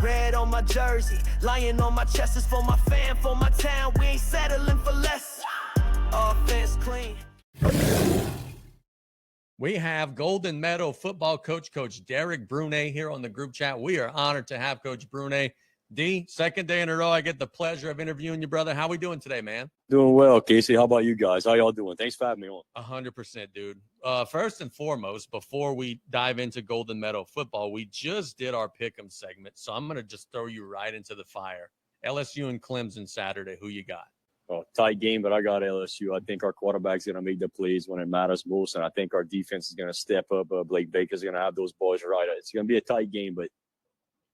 red on my jersey, lion on my chest is for my fam, for my town. We ain't settling for less. Offense clean. We have Golden Meadow football coach, Coach Derek Brunet, here on the group chat. We are honored to have Coach Brunet. D, second day in a row, I get the pleasure of interviewing you, brother. How we doing today, man? Doing well, Casey. How about you guys? How y'all doing? Thanks for having me on. 100%, dude. First and foremost, before we dive into Golden Meadow football, we just did our Pick'em segment, so I'm going to just throw you right into the fire. LSU and Clemson Saturday. Who you got? Oh, tight game, but I got LSU. I think our quarterback's going to make the plays when it matters most, and I think our defense is going to step up. Blake Baker's going to have those boys right. It's going to be a tight game, but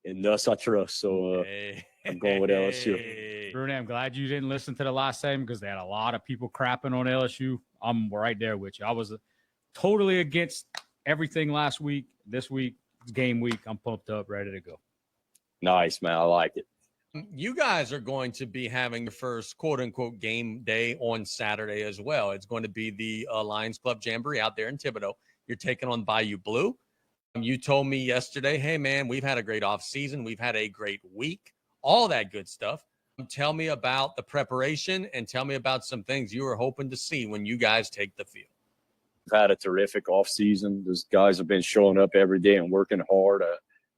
in us I trust, so I'm going with LSU. Brunet, I'm glad you didn't listen to the last segment because they had a lot of people crapping on LSU. I'm right there with you. I was totally against everything last week. This week, it's game week. I'm pumped up, ready to go. Nice, man. I like it. You guys are going to be having the first quote-unquote game day on Saturday as well. It's going to be the Lions Club Jamboree out there in Thibodaux. You're taking on Bayou Blue. You told me yesterday, hey, man, we've had a great offseason. We've had a great week, all that good stuff. Tell me about the preparation and tell me about some things you were hoping to see when you guys take the field. We've had a terrific offseason. Those guys have been showing up every day and working hard.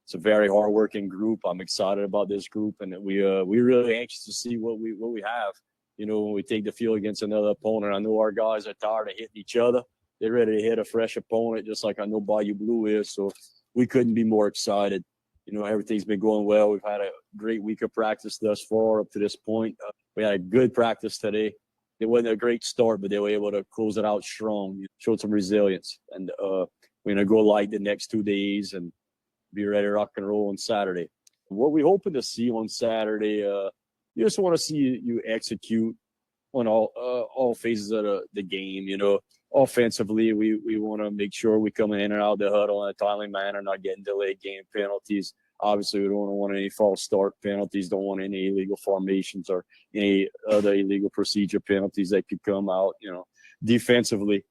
It's a very hard-working group. I'm excited about this group, and we're really anxious to see what we have. You know, when we take the field against another opponent, I know our guys are tired of hitting each other. They're ready to hit a fresh opponent, just like I know Bayou Blue is. So we couldn't be more excited. You know, everything's been going well. We've had a great week of practice thus far up to this point. We had a good practice today. It wasn't a great start, but they were able to close it out strong, showed some resilience. And we're going to go light the next 2 days and be ready to rock and roll on Saturday. What we're hoping to see on Saturday, you just want to see you execute on all phases of the game. You know, offensively, we want to make sure we come in and out of the huddle in a timely manner, not getting delayed game penalties. Obviously, we don't want any false start penalties, don't want any illegal formations or any other illegal procedure penalties that could come out. You know, defensively,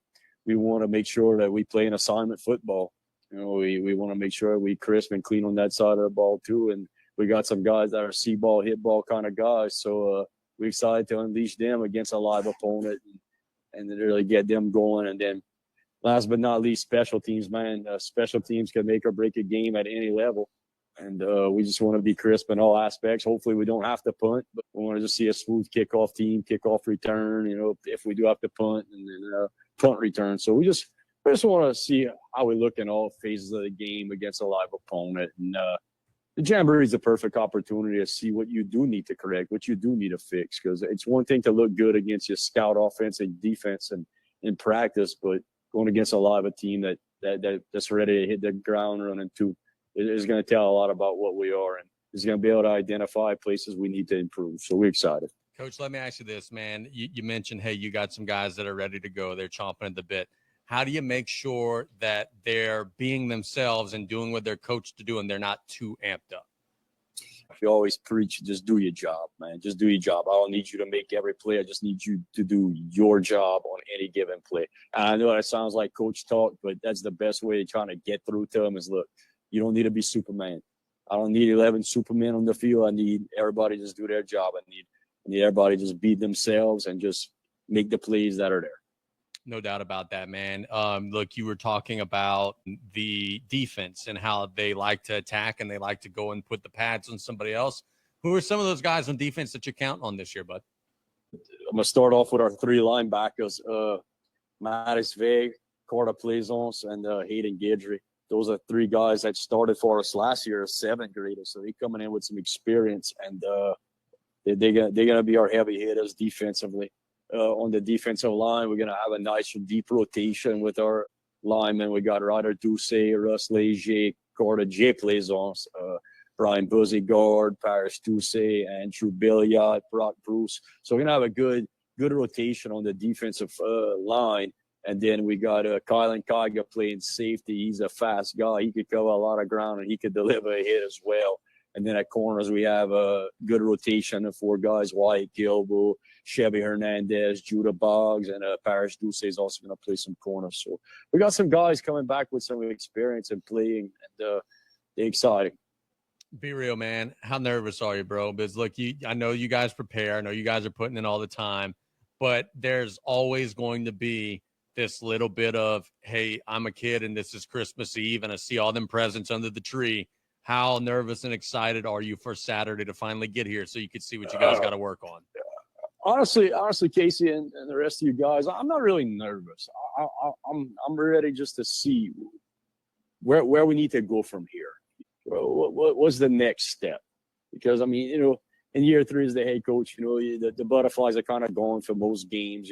we want to make sure that we play an assignment football. You know, we want to make sure we crisp and clean on that side of the ball too. And we got some guys that are see ball, hit ball kind of guys. So we're excited to unleash them against a live opponent and really get them going. And then last but not least, special teams, man. Special teams can make or break a game at any level. And we just want to be crisp in all aspects. Hopefully we don't have to punt, but we want to just see a smooth kickoff team, kickoff return, you know, if we do have to punt, and then punt return. So we just want to see how we look in all phases of the game against a live opponent. And the Jamboree is a perfect opportunity to see what you do need to correct, what you do need to fix. Because it's one thing to look good against your scout offense and defense and in practice, but going against a live team that's ready to hit the ground running too is going to tell a lot about what we are, and is going to be able to identify places we need to improve. So we're excited. Coach, let me ask you this, man. You mentioned, hey, you got some guys that are ready to go. They're chomping at the bit. How do you make sure that they're being themselves and doing what they're coached to do and they're not too amped up? You always preach, just do your job, man. Just do your job. I don't need you to make every play. I just need you to do your job on any given play. And I know that sounds like coach talk, but that's the best way of trying to get through to them is, look, you don't need to be Superman. I don't need 11 Supermen on the field. I need everybody just do their job. I need everybody just be themselves and just make the plays that are there. No doubt about that, man. Look, you were talking about the defense and how they like to attack and they like to go and put the pads on somebody else. Who are some of those guys on defense that you're counting on this year, bud? I'm going to start off with our three linebackers, Maddox Vegas, Plaisance, and Hayden Guidry. Those are three guys that started for us last year as seventh graders. So they're coming in with some experience, and they're gonna be our heavy hitters defensively. On the defensive line, we're gonna have a nice deep rotation with our linemen. We got Ryder, Doucet, Russ, Léger, Plaisance, Brian Buzzy guard, Paris Doucet, Andrew Billiard, Brock Bruce. So we're gonna have a good rotation on the defensive line. And then we got Kylan Kaiga playing safety. He's a fast guy. He could cover a lot of ground, and he could deliver a hit as well. And then at corners, we have a good rotation of four guys: Wyatt Gilbo, Chevy Hernandez, Judah Boggs, and Paris Doucet is also going to play some corners. So we got some guys coming back with some experience and playing, and they're exciting. Be real, man. How nervous are you, bro? Because look, I know you guys prepare. I know you guys are putting in all the time, but there's always going to be this little bit of, hey, I'm a kid and this is Christmas Eve and I see all them presents under the tree. How nervous and excited are you for Saturday to finally get here so you can see what you guys got to work on? Honestly, Casey and the rest of you guys, I'm not really nervous. I'm ready just to see where we need to go from here. What's the next step? Because, I mean, in year 3 as the head coach, the butterflies are kind of gone for most games,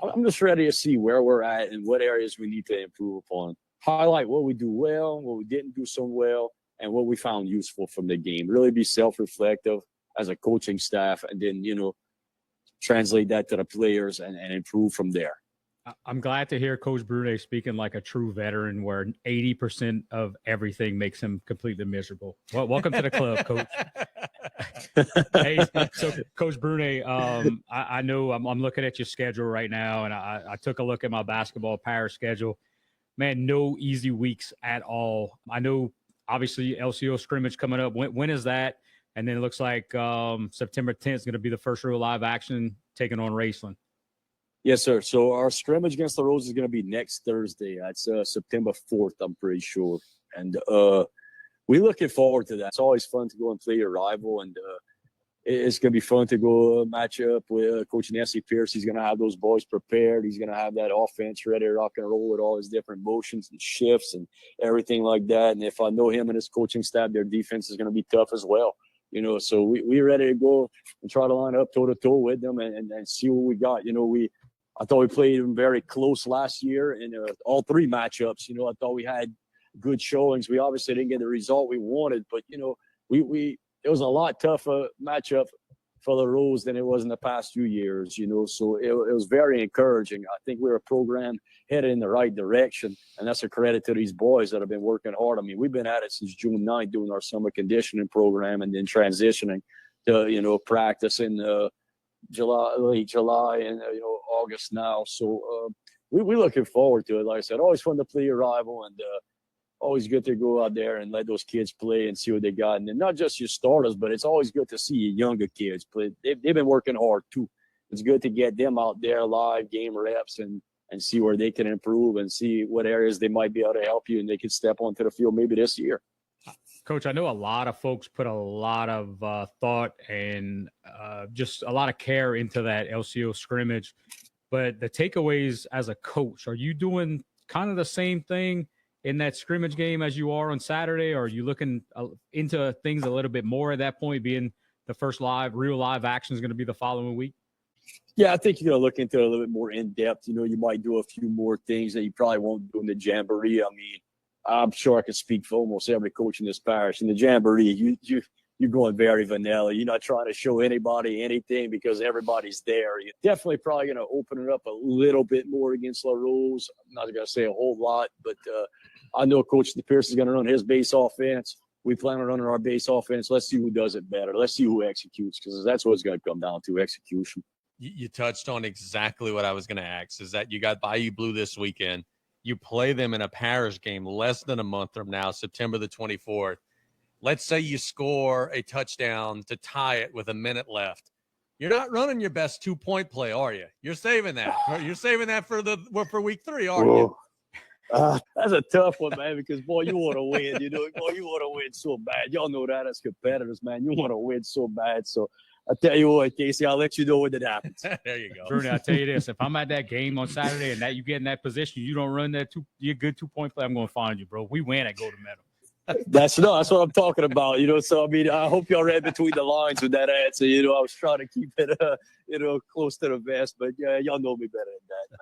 I'm just ready to see where we're at and what areas we need to improve upon. Highlight what we do well, what we didn't do so well, and what we found useful from the game. Really be self-reflective as a coaching staff, and then, translate that to the players and improve from there. I'm glad to hear Coach Brunet speaking like a true veteran, where 80% of everything makes him completely miserable. Well, welcome to the club, Coach. Hey, so Coach Brunet, I know I'm looking at your schedule right now, and I took a look at my basketball power schedule. Man, no easy weeks at all. I know, obviously, LCO scrimmage coming up. When is that? And then it looks like September 10th is going to be the first real live action taking on Raceland. Yes, sir. So our scrimmage against the Rose is going to be next Thursday. That's September 4th, I'm pretty sure. And we're looking forward to that. It's always fun to go and play your rival. And it's going to be fun to go match up with Coach Nancy Pierce. He's going to have those boys prepared. He's going to have that offense ready to rock and roll with all his different motions and shifts and everything like that. And if I know him and his coaching staff, their defense is going to be tough as well. So we're ready to go and try to line up toe-to-toe with them and see what we got. I thought we played them very close last year in all 3 matchups. I thought we had good showings. We obviously didn't get the result we wanted, but, it was a lot tougher matchup for the Rose than it was in the past few years, so it was very encouraging. I think we're a program headed in the right direction, and that's a credit to these boys that have been working hard. I mean, we've been at it since June 9th doing our summer conditioning program and then transitioning to, practice in late July and, August now. So we're looking forward to it. Like I said, always fun to play your rival, and always good to go out there and let those kids play and see what they got. And then not just your starters, but it's always good to see your younger kids play. They've been working hard too. It's good to get them out there live, game reps, and see where they can improve and see what areas they might be able to help you and they can step onto the field maybe this year. Coach, I know a lot of folks put a lot of thought and just a lot of care into that LCO scrimmage. But the takeaways as a coach, are you doing kind of the same thing in that scrimmage game as you are on Saturday? Or are you looking into things a little bit more at that point, being the first real live action is going to be the following week? Yeah, I think you're going to look into it a little bit more in depth. You might do a few more things that you probably won't do in the Jamboree. I mean, I'm sure I could speak for almost every coach in this parish. In the Jamboree, you're going very vanilla. You're not trying to show anybody anything because everybody's there. You're definitely probably going to open it up a little bit more against La Rose. I'm not going to say a whole lot, but I know Coach Pierce is going to run his base offense. We plan on running our base offense. Let's see who does it better. Let's see who executes, because that's what it's going to come down to, execution. You touched on exactly what I was going to ask, is that you got Bayou Blue this weekend. You play them in a parish game less than a month from now, September the 24th. Let's say you score a touchdown to tie it with a minute left. You're not running your best 2-point play, are you? You're saving that. You're saving that for week 3, aren't you? That's a tough one, man, because, boy, you want to win. Boy, you want to win so bad. Y'all know that as competitors, man. You want to win so bad. So I tell you what, Casey, I'll let you know when it happens. There you go. Brunet, I'll tell you this. If I'm at that game on Saturday and that you get in that position, you don't run that your good 2-point play, I'm going to find you, bro. We win at Golden Meadow. That's what I'm talking about, So, I mean, I hope y'all read between the lines with that answer. I was trying to keep it, close to the vest, but yeah, y'all know me better than that, man.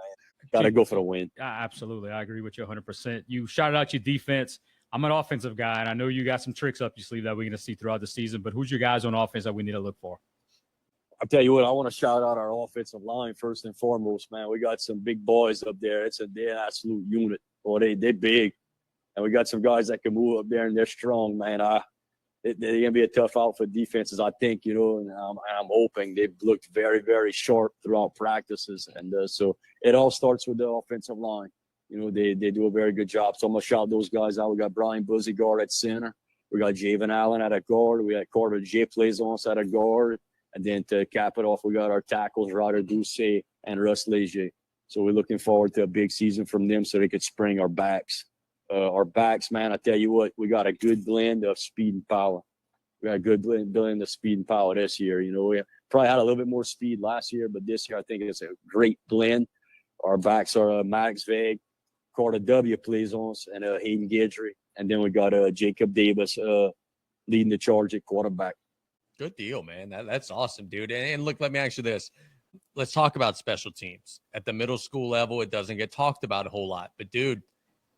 Got to go for the win. Absolutely. I agree with you 100%. You shouted out your defense. I'm an offensive guy, and I know you got some tricks up your sleeve that we're going to see throughout the season, but who's your guys on offense that we need to look for? I'll tell you what, I want to shout out our offensive line first and foremost, man. We got some big boys up there. They're an absolute unit. Boy, they're big. And we got some guys that can move up there, and they're strong, man. They're going to be a tough out for defenses, I think, and I'm hoping. They've looked very, very sharp throughout practices. And so it all starts with the offensive line. They do a very good job. So I'm going to shout those guys out. We got Brian Buzzigar at center. We got Javen Allen at a guard. We got Carter J. Plaisance at a guard. And then to cap it off, we got our tackles, Ryder, Doucet, and Russ, Léger. So we're looking forward to a big season from them so they could spring our backs. Our backs, man, I tell you what, we got a good blend of speed and power. We got a good blend of speed and power this year. You know, we probably had a little bit more speed last year, but this year I think it's a great blend. Our backs are Maddox Vegas, Carter W. Plaisance, and Hayden Guidry. And then we got Jacob Davis leading the charge at quarterback. Good deal, man. That's awesome, dude. And look, let me ask you this. Let's talk about special teams. At the middle school level, it doesn't get talked about a whole lot. But, dude,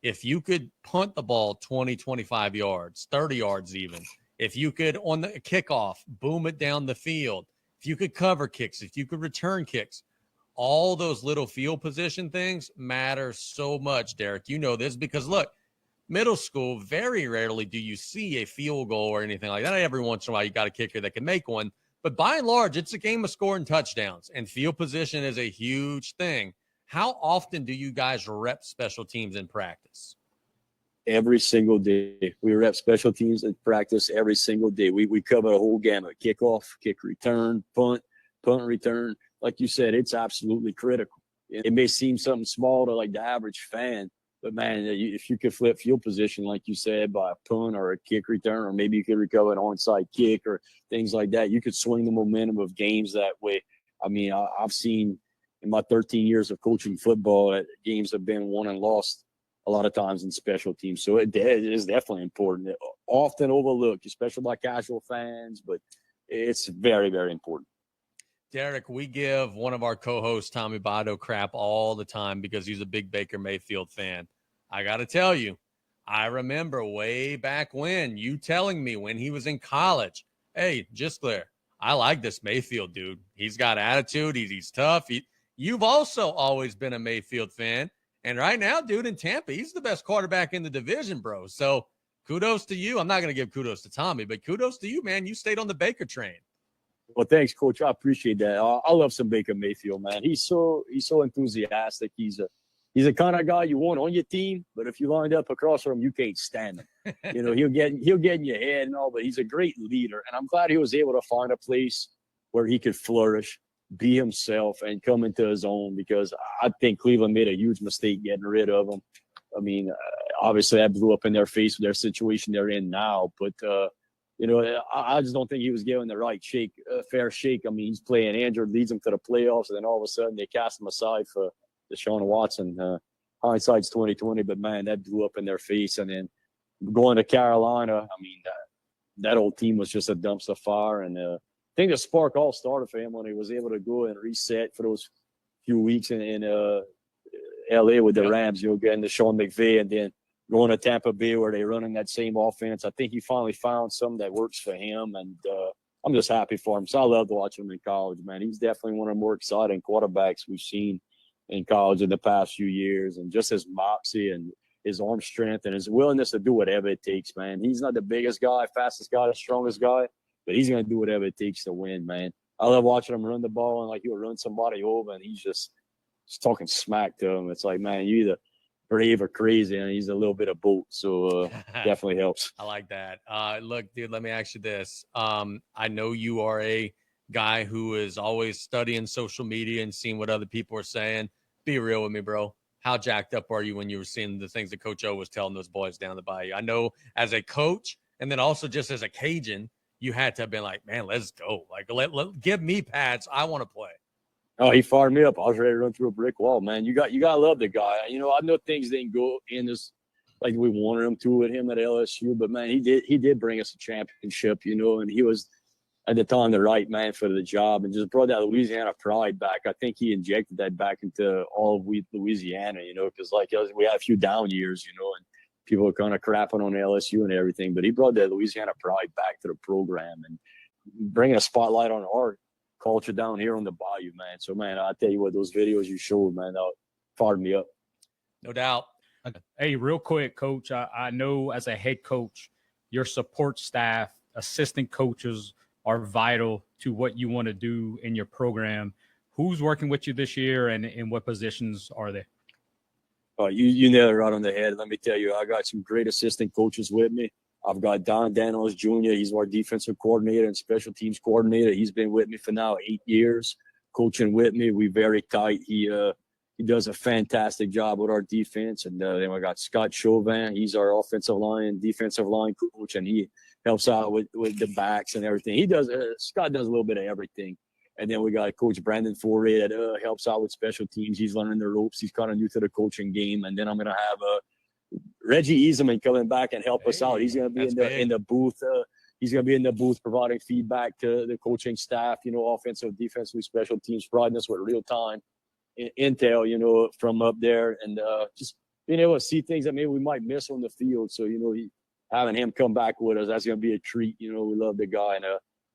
if you could punt the ball 20, 25 yards, 30 yards even, if you could, on the kickoff, boom it down the field, if you could cover kicks, if you could return kicks, all those little field position things matter so much, Derek. You know this because, look, middle school, very rarely do you see a field goal or anything like that. Every once in a while, you got a kicker that can make one. But by and large, it's a game of scoring touchdowns, and field position is a huge thing. How often do you guys rep special teams in practice? Every single day. We rep special teams in practice every single day. We cover a whole gamut: kickoff, kick return, punt return. Like you said, it's absolutely critical. It may seem something small to like the average fan, but man, if you could flip field position, like you said, by a punt or a kick return, or maybe you could recover an onside kick or things like that, you could swing the momentum of games that way. I mean, I've seen in my 13 years of coaching football that games have been won and lost a lot of times in special teams. So it is definitely important. Often overlooked, especially by casual fans, but it's very, very important. Derek, we give one of our co-hosts, Tommy Thibodaux, crap all the time because he's a big Baker Mayfield fan. I got to tell you, I remember way back when you telling me when he was in college, hey, Gisclair, I like this Mayfield dude. He's got attitude. He's tough. You've also always been a Mayfield fan. And right now, dude, in Tampa, he's the best quarterback in the division, bro. So kudos to you. I'm not going to give kudos to Tommy, but kudos to you, man. You stayed on the Baker train. Well, thanks, Coach. I appreciate that. I love some Baker Mayfield, man. He's so enthusiastic. He's a kind of guy you want on your team, but if you lined up across from him, you can't stand him. You know, he'll get in your head and all, but he's a great leader. And I'm glad he was able to find a place where he could flourish, be himself, and come into his own, because I think Cleveland made a huge mistake getting rid of him. I mean, obviously that blew up in their face with their situation they're in now, but you know, I just don't think he was given the right fair shake. I mean, he's playing injured, leads them to the playoffs, and then all of a sudden they cast him aside for Deshaun Watson. Hindsight's 20/20, but man, that blew up in their face. And then going to Carolina, I mean, that old team was just a dumpster fire. And I think the spark all started for him when he was able to go and reset for those few weeks in LA with the Rams, you know, getting to Sean McVay, and then going to Tampa Bay where they're running that same offense. I think he finally found something that works for him, and I'm just happy for him. So I loved watching him in college, man. He's definitely one of the more exciting quarterbacks we've seen in college in the past few years, and just his moxie and his arm strength and his willingness to do whatever it takes, man. He's not the biggest guy, fastest guy, the strongest guy, but he's going to do whatever it takes to win, man. I love watching him run the ball, and like he'll run somebody over, and he's just talking smack to him. It's like, man, you either brave or crazy, and he's a little bit of both, so definitely helps. I like that. Look, dude, let me ask you this. I know you are a guy who is always studying social media and seeing what other people are saying. Be real with me, bro. How jacked up are you when you were seeing the things that Coach O was telling those boys down the bayou? I know as a coach, and then also just as a Cajun, you had to have been like, man, let's go. Like, give me pads. I want to play. Oh, he fired me up. I was ready to run through a brick wall, man. You gotta love the guy. You know, I know things didn't go in as like we wanted them to with him at LSU, but man, he did bring us a championship, you know, and he was at the time the right man for the job, and just brought that Louisiana pride back. I think he injected that back into all of Louisiana, you know, because like we had a few down years, you know, and people were kind of crapping on LSU and everything, but he brought that Louisiana pride back to the program and bringing a spotlight on our culture down here on the bayou, man. So, man, I tell you what, those videos you showed, man, that fired me up. No doubt. Hey, real quick, Coach, I know as a head coach, your support staff, assistant coaches are vital to what you want to do in your program. Who's working with you this year, and in what positions are they? You nailed it right on the head. Let me tell you, I got some great assistant coaches with me. I've got Don Danos Jr. He's our defensive coordinator and special teams coordinator. He's been with me for now 8 years, coaching with me. We're very tight. He does a fantastic job with our defense. And then we got Scott Chauvin. He's our defensive line coach, and he helps out with the backs and everything. Scott does a little bit of everything. And then we got Coach Brandon Foray that helps out with special teams. He's learning the ropes. He's kind of new to the coaching game. And then I'm going to have Reggie Easeman coming back and help us out. He's going to be in the booth. He's going to be in the booth providing feedback to the coaching staff, offensive, defensive, special teams, providing us with real-time intel, from up there. And just being able to see things that maybe we might miss on the field. So, having him come back with us, that's going to be a treat. We love the guy. And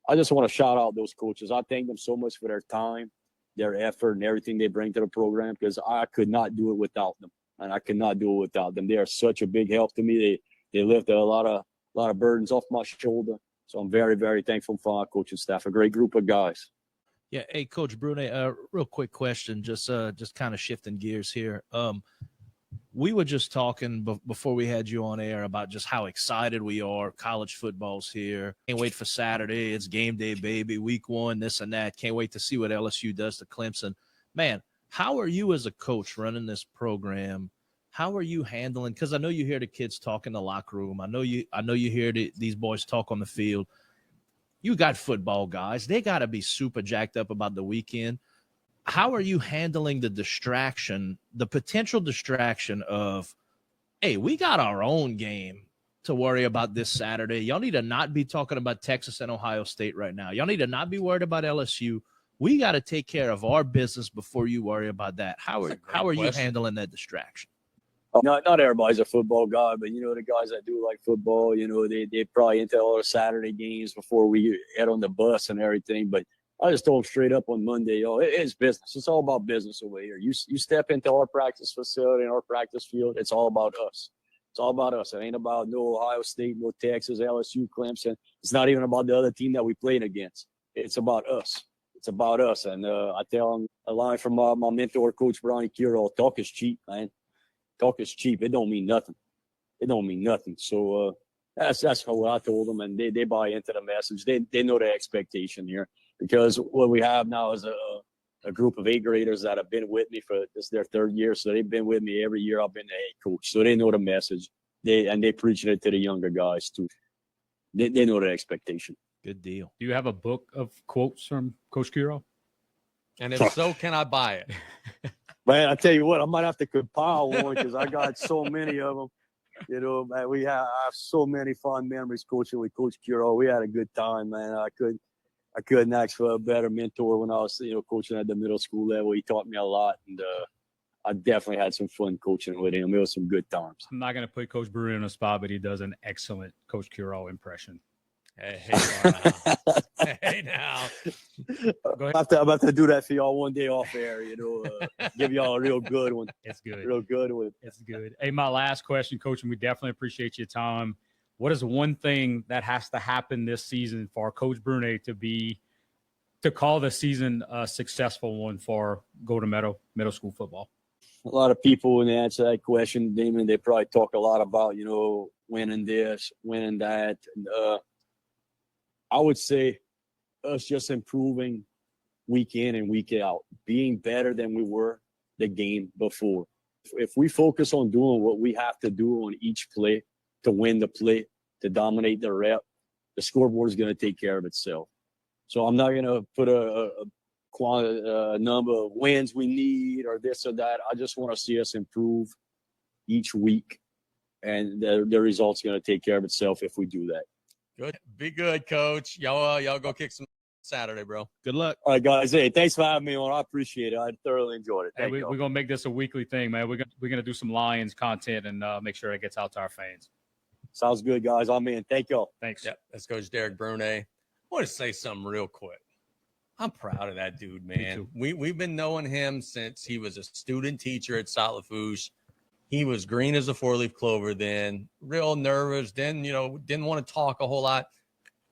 I just want to shout out those coaches. I thank them so much for their time, their effort, and everything they bring to the program, because I could not do it without them. And I could not do it without them. They are such a big help to me. They lift a lot of burdens off my shoulder. So I'm very, very thankful for our coaching staff, a great group of guys. Yeah. Hey, Coach Brunet, real quick question, just kind of shifting gears here. We were just talking before we had you on air about just how excited we are. College football's here. Can't wait for Saturday. It's game day, baby. Week 1, this and that. Can't wait to see what LSU does to Clemson. Man, how are you as a coach running this program? How are you handling? Because I know you hear the kids talk in the locker room. I know you hear these boys talk on the field. You got football guys. They got to be super jacked up about the weekend. How are you handling the distraction, the potential distraction of, hey, we got our own game to worry about this Saturday. Y'all need to not be talking about Texas and Ohio State right now. Y'all need to not be worried about LSU. We got to take care of our business before you worry about that. How are you handling that distraction? Not everybody's a football guy, but the guys that do like football, they probably into all the Saturday games before we head on the bus and everything. But I just told them straight up on Monday, it's business. It's all about business over here. You step into our practice facility and our practice field, it's all about us. It's all about us. It ain't about no Ohio State, no Texas, LSU, Clemson. It's not even about the other team that we played against. It's about us. It's about us. And I tell them a line from my mentor, Coach Brian Kiro, talk is cheap, man. Talk is cheap. It don't mean nothing. It don't mean nothing. So that's what I told them, and they buy into the message. They know the expectation here, because what we have now is a group of 8th graders that have been with me for this their 3rd year. So they've been with me every year. I've been the head coach, so they know the message. They preaching it to the younger guys too. They know the expectation. Good deal. Do you have a book of quotes from Coach Kiro? And if so, can I buy it? Man, I tell you what, I might have to compile one because I got so many of them. Man, I have so many fond memories coaching with Coach Kiro. We had a good time, man. I couldn't ask for a better mentor when I was, coaching at the middle school level. He taught me a lot, and I definitely had some fun coaching with him. It was some good times. I'm not going to put Coach Brunet on the spot, but he does an excellent Coach Kiro impression. Hey now. Go ahead. I'm about to do that for y'all one day off air, give y'all a real good one. It's good. Real good one. It's good. Hey, my last question, Coach, and we definitely appreciate your time. What is one thing that has to happen this season for Coach Brunet to call the season a successful one for Golden Meadow Middle School football? A lot of people, when they answer that question, Damon, they probably talk a lot about, winning this, winning that. And, I would say us just improving week in and week out, being better than we were the game before. If we focus on doing what we have to do on each play to win the play, to dominate the rep, the scoreboard is going to take care of itself. So I'm not going to put a number of wins we need or this or that. I just want to see us improve each week, and the result's going to take care of itself if we do that. Good. Be good, Coach. Y'all go kick some Saturday, bro. Good luck. All right, guys. Hey, thanks for having me on. I appreciate it. I thoroughly enjoyed it. Hey, we're going to make this a weekly thing, man. We're going to do some Lions content and make sure it gets out to our fans. Sounds good, guys. I'm in. Thank y'all. Thanks. Yep. That's Coach Derek Brunet. I want to say something real quick. I'm proud of that dude, man. We've been knowing him since he was a student teacher at St. Lafourche. He was green as a 4-leaf clover then, real nervous, then, didn't want to talk a whole lot.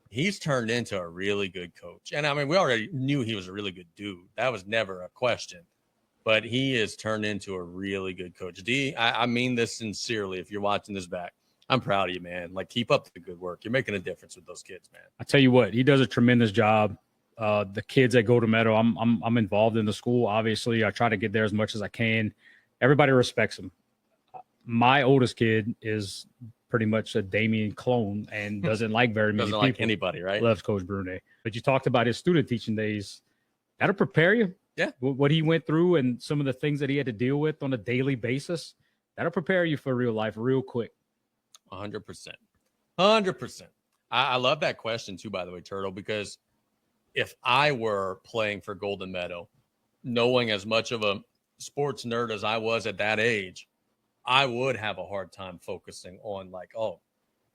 He's turned into a really good coach. And, we already knew he was a really good dude. That was never a question. But he has turned into a really good coach. D, I mean this sincerely if you're watching this back. I'm proud of you, man. Like, keep up the good work. You're making a difference with those kids, man. I tell you what, he does a tremendous job. The kids at Golden Meadow, I'm involved in the school. Obviously, I try to get there as much as I can. Everybody respects him. My oldest kid is pretty much a Damien clone and doesn't like very many Doesn't people. like anybody, right? Loves Coach Brunet. But you talked about his student teaching days. That'll prepare you. Yeah. What he went through and some of the things that he had to deal with on a daily basis. That'll prepare you for real life real quick. 100%. 100%. I love that question too, by the way, Turtle, because if I were playing for Golden Meadow, knowing as much of a sports nerd as I was at that age, I would have a hard time focusing on like, oh,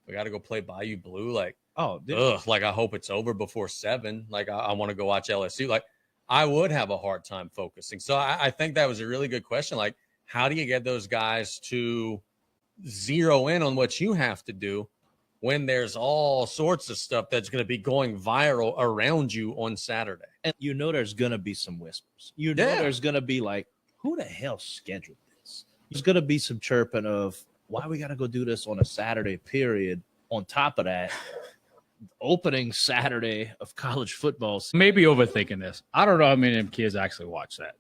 we got to go play Bayou Blue. Like, like I hope it's over before 7. Like I want to go watch LSU. Like I would have a hard time focusing. So I think that was a really good question. Like, how do you get those guys to zero in on what you have to do when there's all sorts of stuff that's going to be going viral around you on Saturday? And you know there's going to be some whispers. You know there's going to be like, who the hell scheduled this? There's going to be some chirping of, why we got to go do this on a Saturday period. On top of that, opening Saturday of college football. Maybe overthinking this. I don't know how many of them kids actually watch that.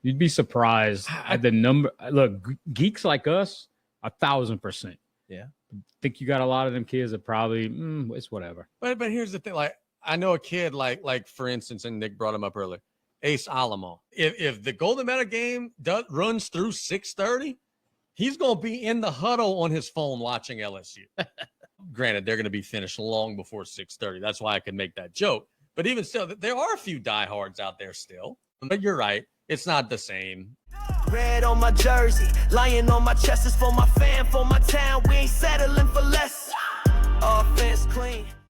You'd be surprised at the number. Look, geeks like us, 1,000%. Yeah. Think you got a lot of them kids that probably, it's whatever. But here's the thing. Like, I know a kid like for instance, and Nick brought him up earlier, Ace Alamo. If the Golden Meadow game runs through 6:30, he's going to be in the huddle on his phone watching LSU. Granted, they're going to be finished long before 6:30. That's why I could make that joke. But even still, there are a few diehards out there still. But you're right. It's not the same. Red on my jersey, lion on my chest is for my fam, for my town. We ain't settling for less. Offense clean.